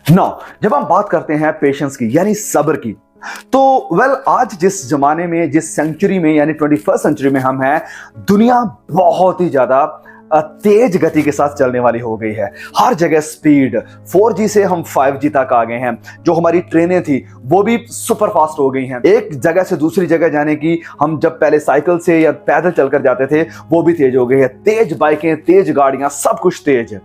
जब हम बात करते हैं पेशेंस की यानी सब्र की, तो आज जिस जमाने में, जिस सेंचुरी में यानी 21st सेंचुरी में हम हैं, दुनिया बहुत ही ज्यादा तेज गति के साथ चलने वाली हो गई है। हर जगह स्पीड, 4G से हम 5G तक आ गए हैं। जो हमारी ट्रेनें थी वो भी सुपर फास्ट हो गई हैं। एक जगह से दूसरी जगह जाने की, हम जब पहले साइकिल से या पैदल चलकर जाते थे, वो भी तेज हो गई है। तेज बाइकें, तेज गाड़ियां, सब कुछ तेज है।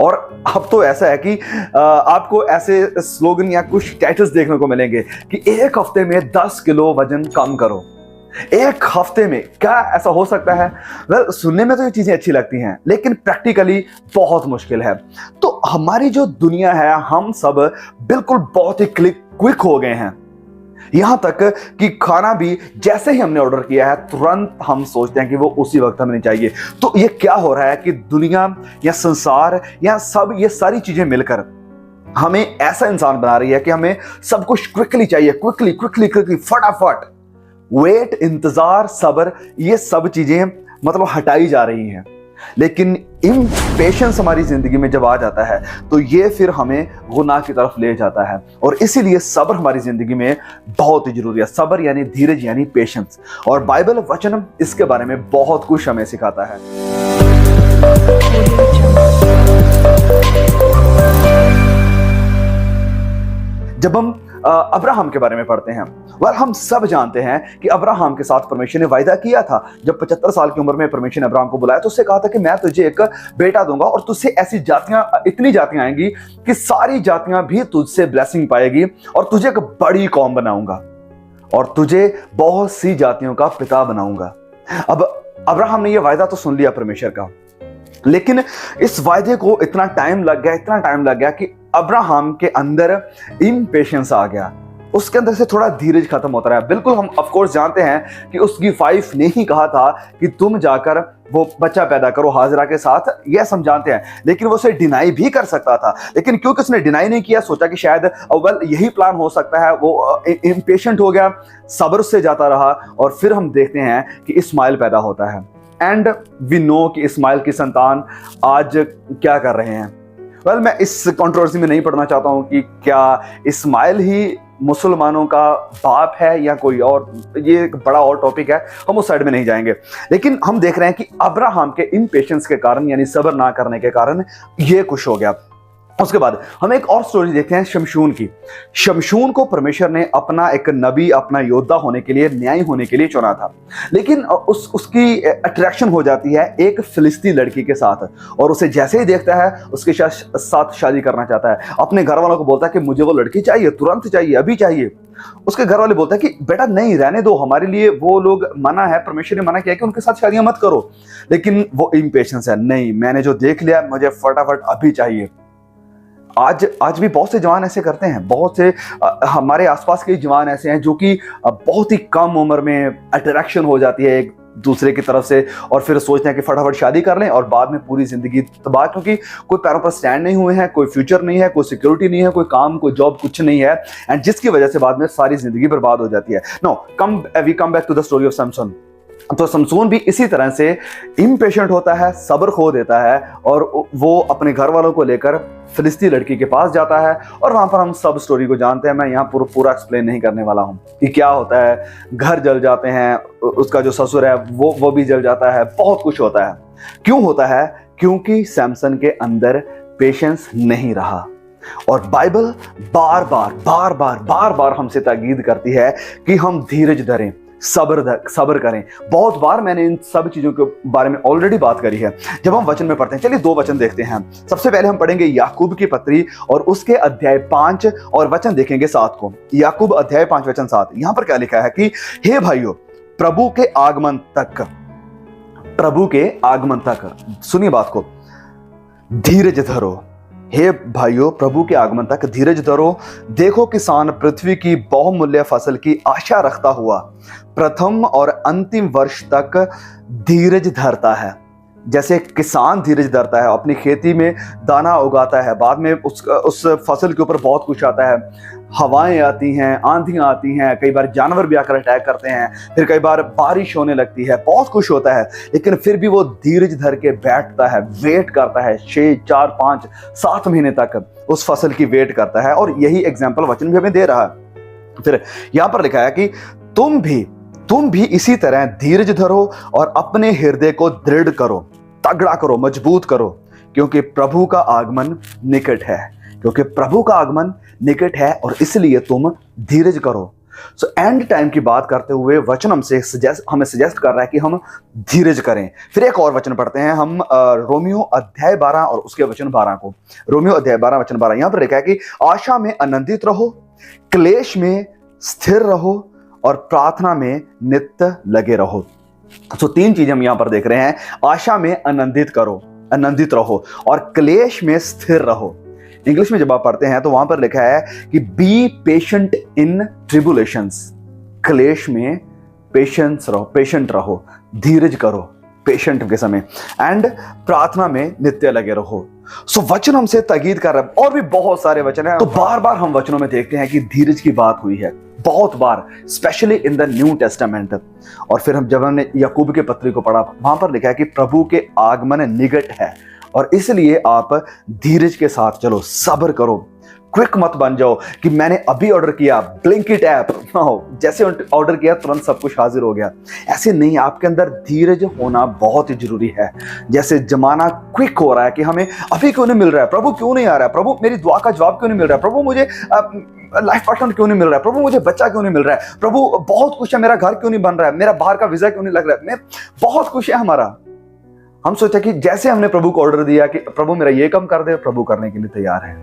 और अब तो ऐसा है कि आपको ऐसे स्लोगन या कुछ टाइटल्स देखने को मिलेंगे कि एक हफ्ते में 10 किलो वजन कम करो। एक हफ्ते में क्या ऐसा हो सकता है? सुनने में तो ये चीजें अच्छी लगती हैं, लेकिन प्रैक्टिकली बहुत मुश्किल है। तो हमारी जो दुनिया है, हम सब बिल्कुल बहुत ही क्विक हो गए हैं। यहां तक कि खाना भी जैसे ही हमने ऑर्डर किया है, तुरंत हम सोचते हैं कि वो उसी वक्त हमें चाहिए। तो ये क्या हो रहा है कि दुनिया या संसार या सब ये सारी चीजें मिलकर हमें ऐसा इंसान बना रही है कि हमें सब कुछ क्विकली चाहिए, क्विकली, फटाफट। वेट, इंतजार, सब्र, ये सब चीजें मतलब हटाई जा रही हैं। लेकिन इम्पेशेंस हमारी जिंदगी में जब आ जाता है तो ये फिर हमें गुनाह की तरफ ले जाता है। और इसीलिए सब्र हमारी जिंदगी में बहुत ही जरूरी है। सब्र यानी धीरज यानी पेशेंस। और बाइबल वचन इसके बारे में बहुत कुछ हमें सिखाता है। जब हम अब्राहम के बारे में पढ़ते हैं, हम सब जानते हैं कि अब्राहम के साथ परमेश्वर ने वायदा किया था। जब 75 साल की उम्र में परमेश्वर ने अब्राहम को बुलाया तो उससे कहा था कि मैं तुझे एक बेटा दूंगा और तुझसे ऐसी जातियां, इतनी जातियां आएंगी कि सारी जातियां भी तुझसे ब्लेसिंग पाएगी और तुझे एक बड़ी कौम बनाऊंगा और तुझे बहुत सी जातियों का पिता बनाऊंगा। अब अब्राहम ने यह वायदा तो सुन लिया परमेश्वर का, लेकिन इस वायदे को इतना टाइम लग गया कि अब्राहम के अंदर इम्पेशेंस आ गया। उसके अंदर से थोड़ा धीरज खत्म होता रहा। बिल्कुल हम ऑफ कोर्स जानते हैं कि उसकी वाइफ ने ही कहा था कि तुम जाकर वो बच्चा पैदा करो हाजिरा के साथ, यह हम जानते हैं। लेकिन वो उसे डिनाई भी कर सकता था, लेकिन क्योंकि उसने डिनाई नहीं किया, सोचा कि शायद यही प्लान हो सकता है, वो इम्पेशेंट हो गया, सब्र से जाता रहा। और फिर हम देखते हैं कि इस्माइल पैदा होता है। एंड वी नो कि इस्माइल की संतान आज क्या कर रहे हैं। मैं इस कंट्रोवर्सी में नहीं पढ़ना चाहता हूं कि क्या इस्माइल ही मुसलमानों का बाप है या कोई और, ये एक बड़ा और टॉपिक है, हम उस साइड में नहीं जाएंगे। लेकिन हम देख रहे हैं कि अब्राहम के इम्पेशेंस के कारण यानी सब्र ना करने के कारण ये कुछ हो गया। उसके बाद हम एक और स्टोरी देखते हैं शमशून की। शमशून को परमेश्वर ने अपना एक नबी, अपना योद्धा होने के लिए, न्यायी होने के लिए चुना था। लेकिन उसकी अट्रैक्शन हो जाती है एक फिलिस्ती लड़की के साथ, और उसे जैसे ही देखता है उसके साथ शादी करना चाहता है। अपने घर वालों को बोलता है कि मुझे वो लड़की चाहिए, तुरंत चाहिए, अभी चाहिए। उसके घर वाले बोलते हैं कि बेटा नहीं, रहने दो, हमारे लिए वो लोग मना है, परमेश्वर ने मना किया कि उनके साथ शादियां मत करो। लेकिन वो इम्पेशेंस है, नहीं मैंने जो देख लिया मुझे फटाफट अभी चाहिए। आज भी बहुत से जवान ऐसे करते हैं। बहुत से हमारे आसपास के जवान ऐसे हैं जो कि बहुत ही कम उम्र में अट्रैक्शन हो जाती है एक दूसरे की तरफ से, और फिर सोचते हैं कि फटाफट शादी कर लें और बाद में पूरी जिंदगी तबाह, क्योंकि कोई पैरों पर स्टैंड नहीं हुए हैं, कोई फ्यूचर नहीं है, कोई सिक्योरिटी नहीं है, कोई काम, कोई जॉब, कुछ नहीं है, एंड जिसकी वजह से बाद में सारी जिंदगी बर्बाद हो जाती है। We come back to the story of Samson. तो शमशून भी इसी तरह से इम्पेशेंट होता है, सब्र खो देता है, और वो अपने घर वालों को लेकर फिलिस्ती लड़की के पास जाता है। और वहां पर हम सब स्टोरी को जानते हैं। मैं यहाँ पूरा एक्सप्लेन नहीं करने वाला हूँ कि क्या होता है। घर जल जाते हैं, उसका जो ससुर है वो भी जल जाता है, बहुत कुछ होता है। क्यों होता है? क्योंकि सैमसन के अंदर पेशेंस नहीं रहा। और बाइबल बार बार हमसे ताकीद करती है कि हम धीरज धरें, सब्र करें। बहुत बार मैंने इन सब चीजों के बारे में ऑलरेडी बात करी है। जब हम वचन में पढ़ते हैं, चलिए 2 वचन देखते हैं। सबसे पहले हम पढ़ेंगे याकूब की पत्री और उसके अध्याय 5 और वचन देखेंगे 7 को। याकूब अध्याय 5 वचन 7, यहां पर क्या लिखा है कि हे भाइयों, प्रभु के आगमन तक सुनिए बात को, धीरज धरो। हे भाइयों, प्रभु के आगमन तक धीरज धरो। देखो किसान पृथ्वी की बहुमूल्य फसल की आशा रखता हुआ प्रथम और अंतिम वर्ष तक धीरज धरता है। जैसे किसान धीरज धरता है, अपनी खेती में दाना उगाता है, बाद में उस फसल के ऊपर बहुत कुछ आता है, हवाएं आती हैं, आंधियां आती हैं, कई बार जानवर भी आकर अटैक करते हैं, फिर कई बार बारिश होने लगती है, बहुत कुछ होता है, लेकिन फिर भी वो धीरज धर के बैठता है, वेट करता है 6, 4, 5, 7 महीने तक उस फसल की वेट करता है। और यही एग्जाम्पल वचन भी हमें दे रहा है। फिर यहां पर लिखा है कि तुम भी इसी तरह धीरज धरो और अपने हृदय को दृढ़ करो, तगड़ा करो, मजबूत करो, क्योंकि प्रभु का आगमन निकट है। क्योंकि प्रभु का आगमन निकट है और इसलिए तुम धीरज करो। सो एंड टाइम की बात करते हुए वचन हमें सजेस्ट कर रहा है कि हम धीरज करें। फिर एक और वचन पढ़ते हैं हम, रोमियो अध्याय 12 और उसके वचन 12 को। रोमियो अध्याय 12 वचन 12 यहां पर लिखा है कि आशा में आनंदित रहो, क्लेश में स्थिर रहो और प्रार्थना में नित्य लगे रहो। तो 3 चीजें हम यहां पर देख रहे हैं। आशा में आनंदित रहो और क्लेश में स्थिर रहो। इंग्लिश में जब आप पढ़ते हैं तो वहां पर लिखा है कि बी पेशेंट इन ट्रिबुलेशंस, क्लेश में पेशेंट रहो, धीरज करो पेशेंट के समय, एंड प्रार्थना में नित्य लगे रहो। सो वचन हमसे ताकीद कर रहा है। और भी बहुत सारे वचन हैं। तो बार बार हम वचनों में देखते हैं कि धीरज की बात हुई है, बहुत बार, specially in the New Testament. और फिर जब हमने याकूब के पत्री को पढ़ा, वहां पर लिखा है कि प्रभु के आगमन निकट है और इसलिए आप धीरज के साथ चलो, सब्र करो, क्विक मत बन जाओ कि मैंने अभी ऑर्डर किया, ब्लिंकिट ऐप, जैसे ऑर्डर किया तुरंत सब कुछ हाजिर हो गया। ऐसे नहीं, आपके अंदर धीरज होना बहुत ही जरूरी है। जैसे जमाना क्विक हो रहा है कि हमें अभी क्यों नहीं मिल रहा है, प्रभु क्यों नहीं आ रहा है, प्रभु मेरी दुआ का जवाब क्यों नहीं मिल रहा है, प्रभु मुझे लाइफ पार्टनर क्यों नहीं मिल रहा है, प्रभु मुझे बच्चा क्यों नहीं मिल रहा है, प्रभु बहुत कुछ है, मेरा घर क्यों नहीं बन रहा है, मेरा बाहर का वीजा क्यों नहीं लग रहा है, बहुत कुछ है हमारा। हम सोचा कि जैसे हमने प्रभु को ऑर्डर दिया कि प्रभु मेरा ये काम कर दे, प्रभु करने के लिए तैयार है।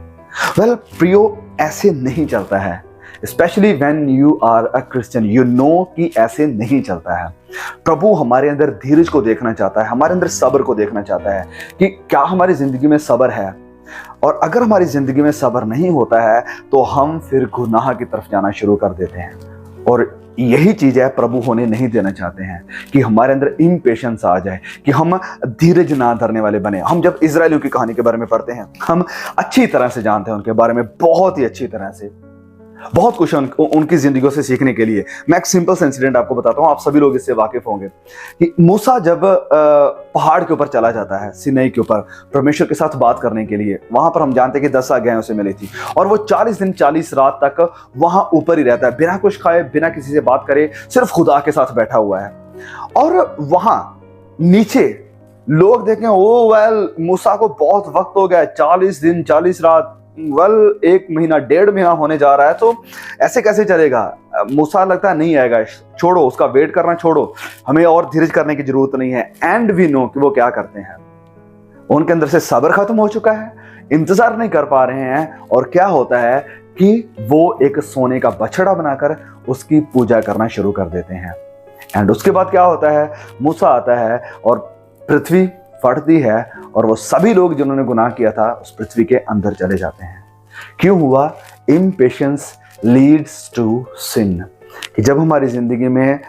वेल प्रियो, ऐसे नहीं चलता है। Specially when you are a Christian, you know कि ऐसे नहीं चलता है। प्रभु हमारे अंदर धीरज को देखना चाहता है, हमारे अंदर सब्र को देखना चाहता है कि क्या हमारी जिंदगी में सब्र है। और अगर हमारी जिंदगी में सब्र नहीं होता है तो हम फिर गुनाह की तरफ जाना शुरू कर देते हैं। और यही चीज है प्रभु होने नहीं देना चाहते हैं कि हमारे अंदर इम्पेशेंस आ जाए, कि हम धीरज ना धरने वाले बने। हम जब इजरायलियों की कहानी के बारे में पढ़ते हैं, हम अच्छी तरह से जानते हैं उनके बारे में, बहुत ही अच्छी तरह से, बहुत कुछ उनकी जिंदगियों से सीखने के लिए। मैं एक सिंपल सा इंसिडेंट आपको बताता हूँ, आप सभी लोग इससे वाकिफ होंगे कि मूसा जब पहाड़ के ऊपर चला जाता है, सिनाई के ऊपर, परमेश्वर के साथ बात करने के लिए, वहां पर हम जानते हैं कि 10 आज्ञाएं उसे मिली थी और वो 40 दिन 40 रात तक वहां ऊपर ही रहता है, बिना कुछ खाए, बिना किसी से बात करे, सिर्फ खुदा के साथ बैठा हुआ है। और वहां नीचे लोग देखें, ओ वेल मूसा को बहुत वक्त हो गया, 40 दिन 40 रात, वेल 1 महीना 1.5 महीना होने जा रहा है, तो ऐसे कैसे चलेगा। मूसा लगता है नहीं आएगा, छोड़ो, उसका वेट करना छोड़ो, हमें और धीरज करने की जरूरत नहीं है। एंड वी नो कि वो क्या करते हैं, उनके अंदर से सब्र खत्म हो चुका है, इंतजार नहीं कर पा रहे हैं, और क्या होता है कि वो एक सोने का बछड़ा बनाकर उसकी पूजा करना शुरू कर देते हैं। एंड उसके बाद क्या होता है, मूसा आता है और पृथ्वी फटती है और वो सभी लोग जिन्होंने गुनाह किया था उस पृथ्वी के अंदर चले जाते हैं। क्यों हुआ? Impatience leads to sin. कि जब हमारी जिंदगी में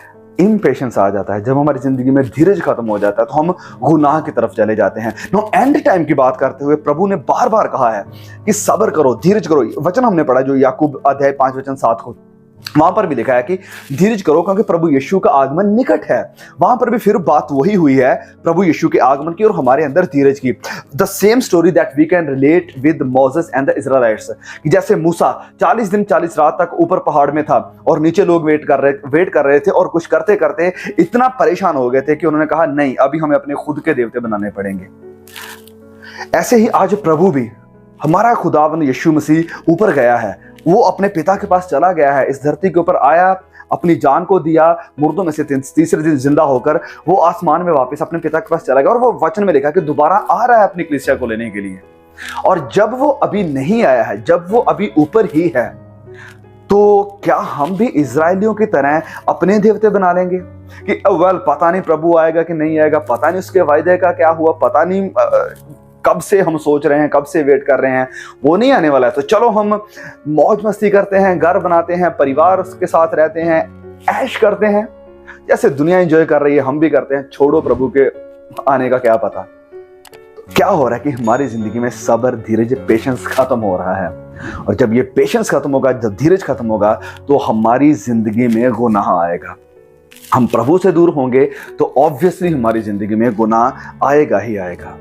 इम्पेशेंस आ जाता है, जब हमारी जिंदगी में धीरज खत्म हो जाता है, तो हम गुनाह की तरफ चले जाते हैं। नो एंड टाइम की बात करते हुए प्रभु ने बार बार कहा है कि सब्र करो, धीरज करो। वचन हमने पढ़ा जो याकूब अध्याय 5 वचन 7 को, वहां पर भी लिखा है कि धीरज करो क्योंकि प्रभु यीशु का आगमन निकट है। वहां पर भी फिर बात वही हुई है, प्रभु यीशु के आगमन की और हमारे अंदर धीरज की। The same story that we can relate with Moses and the Israelites. कि जैसे मूसा 40 दिन 40 रात तक ऊपर पहाड़ में था और नीचे लोग वेट कर रहे थे और कुछ करते करते इतना परेशान हो गए थे कि उन्होंने कहा नहीं, अभी हमें अपने खुद के देवते बनाने पड़ेंगे। ऐसे ही आज प्रभु भी, हमारा खुदावन यीशु मसीह ऊपर गया है, वो अपने पिता के पास चला गया है, इस धरती के ऊपर आया, अपनी जान को दिया, मुर्दों में से तीसरे दिन जिंदा होकर वो आसमान में वापस अपने पिता के पास चला गया। और वो वचन में लिखा कि दोबारा आ रहा है अपनी कलीसिया को लेने के लिए। और जब वो अभी नहीं आया है, जब वो अभी ऊपर ही है, तो क्या हम भी इजरायलियों की तरह अपने देवते बना लेंगे कि वेल पता नहीं प्रभु आएगा कि नहीं आएगा, पता नहीं उसके वायदे का क्या हुआ, पता नहीं कब से हम सोच रहे हैं, कब से वेट कर रहे हैं, वो नहीं आने वाला है, तो चलो हम मौज मस्ती करते हैं, घर बनाते हैं, परिवार के साथ रहते हैं, ऐश करते हैं, जैसे दुनिया एंजॉय कर रही है हम भी करते हैं। छोड़ो प्रभु के आने का क्या पता। क्या हो रहा है कि हमारी जिंदगी में सब्र, धीरज, पेशेंस खत्म हो रहा है। और जब ये पेशेंस खत्म होगा, जब धीरज खत्म होगा, तो हमारी जिंदगी में गुनाह आएगा। हम प्रभु से दूर होंगे तो ऑब्वियसली हमारी जिंदगी में गुनाह आएगा ही आएगा।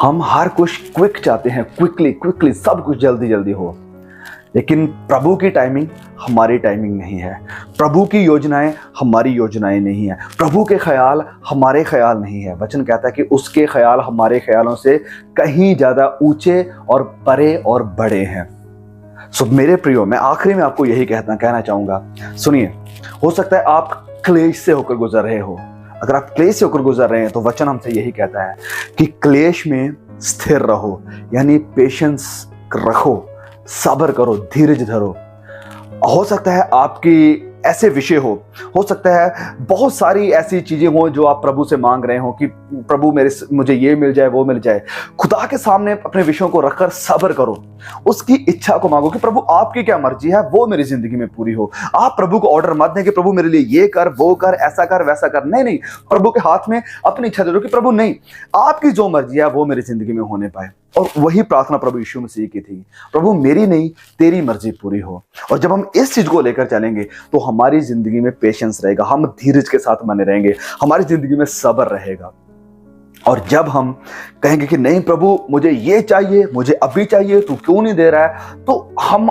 हम हर कुछ क्विक चाहते हैं, क्विकली सब कुछ जल्दी जल्दी हो, लेकिन प्रभु की टाइमिंग हमारी टाइमिंग नहीं है। प्रभु की योजनाएं हमारी योजनाएं नहीं है। प्रभु के ख्याल हमारे ख्याल नहीं है। वचन कहता है कि उसके ख्याल हमारे ख्यालों से कहीं ज़्यादा ऊंचे और बड़े और बड़े हैं। सो मेरे प्रियो, मैं आखिरी में आपको यही कहना चाहूँगा, सुनिए, हो सकता है आप क्लेश से होकर गुजर रहे हो। अगर आप क्लेश से होकर गुजर रहे हैं तो वचन हमसे यही कहता है कि क्लेश में स्थिर रहो, यानी पेशेंस रखो, सब्र करो, धीरज धरो। हो सकता है आपकी ऐसे विषय हो सकता है बहुत सारी ऐसी चीजें हो जो आप प्रभु से मांग रहे हो कि प्रभु मुझे ये मिल जाए, वो मिल जाए। खुदा के सामने अपने विषयों को रखकर सब्र करो, उसकी इच्छा को मांगो कि प्रभु आपकी क्या मर्जी है वो मेरी जिंदगी में पूरी हो। आप प्रभु को ऑर्डर मत दें कि प्रभु मेरे लिए ये कर, वो कर, ऐसा कर, वैसा कर। नहीं, प्रभु के हाथ में अपनी इच्छा दे दो कि प्रभु नहीं, आपकी जो मर्जी है वो मेरी जिंदगी में होने पाए। और वही प्रार्थना प्रभु यीशु मसीह की थी, प्रभु मेरी नहीं तेरी मर्जी पूरी हो। और जब हम इस चीज को लेकर चलेंगे तो हमारी जिंदगी में पेशेंस रहेगा, हम धीरज के साथ बने रहेंगे, हमारी जिंदगी में सब्र रहेगा। और जब हम कहेंगे कि नहीं प्रभु मुझे ये चाहिए, मुझे अभी चाहिए, तू क्यों नहीं दे रहा है, तो हम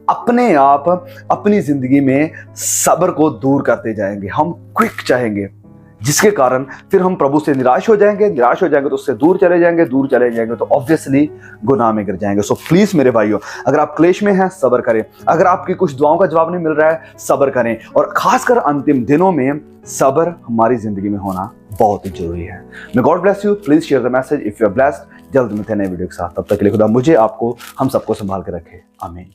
अपने आप अपनी जिंदगी में सब्र को दूर करते जाएंगे। हम क्विक चाहेंगे, जिसके कारण फिर हम प्रभु से निराश हो जाएंगे तो उससे दूर चले जाएंगे तो ऑब्वियसली गुनाह में गिर जाएंगे। सो प्लीज मेरे भाइयों, अगर आप क्लेश में हैं सब्र करें, अगर आपकी कुछ दुआओं का जवाब नहीं मिल रहा है सब्र करें, और खासकर अंतिम दिनों में सब्र हमारी जिंदगी में होना बहुत ही जरूरी है। May God bless you. Please share the message if you are blessed. जल्द मिलते हैं नए वीडियो के साथ। तब तक के लिए खुदा मुझे, आपको, हम सबको संभाल के रखे। आमीन।